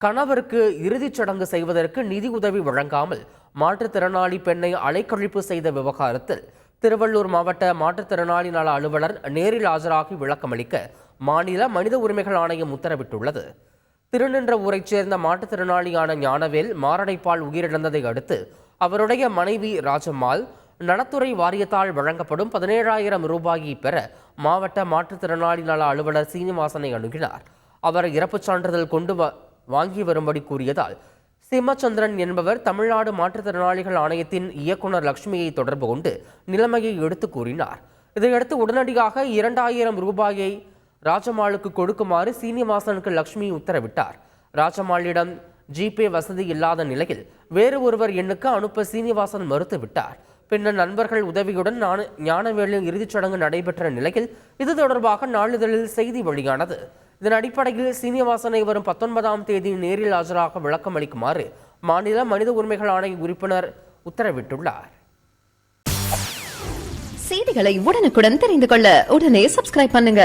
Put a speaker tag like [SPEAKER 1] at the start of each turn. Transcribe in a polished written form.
[SPEAKER 1] கணவருக்கு இறுதிச் சடங்கு செய்வதற்கு நிதி உதவி வழங்காமல் மாற்றுத்திறனாளி பெண்ணை அலைக்கழிப்பு செய்த விவகாரத்தில் திருவள்ளூர் மாவட்ட மாற்றுத்திறனாளி நல அலுவலர் நேரில் ஆஜராகி விளக்கமளிக்க மாநில மனித உரிமைகள் ஆணையம் உத்தரவிட்டுள்ளது. திருநின்றவூரைச் சேர்ந்த மாற்றுத்திறனாளியான ஞானவேல் மாரடைப்பால் உயிரிழந்ததை அடுத்து அவருடைய மனைவி ராஜம்மாள் நலத்துறை வாரியத்தால் வழங்கப்படும் 17,000 ரூபாயை பெற மாவட்ட மாற்றுத்திறனாளி நல அலுவலர் சீனிவாசனை அணுகினார். அவர் இறப்புச் சான்றிதழ் கொண்டு வாங்கி வரும்படி கூறியதால் சிம்மச்சந்திரன் என்பவர் தமிழ்நாடு மாற்றுத்திறனாளிகள் ஆணையத்தின் இயக்குனர் லட்சுமியை தொடர்பு கொண்டு நிலைமையை எடுத்து கூறினார். இதையடுத்து உடனடியாக 2,000 ரூபாயை ராஜம்மாளுக்கு கொடுக்குமாறு சீனிவாசனுக்கு லட்சுமி உத்தரவிட்டார். ராஜம்மாளிடம் ஜிபே வசதி இல்லாத நிலையில் வேறு ஒருவர் எண்ணுக்கு அனுப்ப சீனிவாசன் மறுத்துவிட்டார். பின்னர் நண்பர்கள் உதவியுடன் ஞானவேலின் இறுதிச் சடங்கு நடைபெற்ற நிலையில் இது தொடர்பாக நாளிதழில் செய்தி வெளியானது. இதன் அடிப்படையில் சீனிவாசனை வரும் 19ஆம் தேதி நேரில் ஆஜராக விளக்கம் அளிக்குமாறு மாநில மனித உரிமைகள் ஆணைய உறுப்பினர் உத்தரவிட்டுள்ளார்.
[SPEAKER 2] செய்திகளை உடனுக்குடன் தெரிந்து கொள்ள உடனே சப்ஸ்கிரைப் பண்ணுங்க.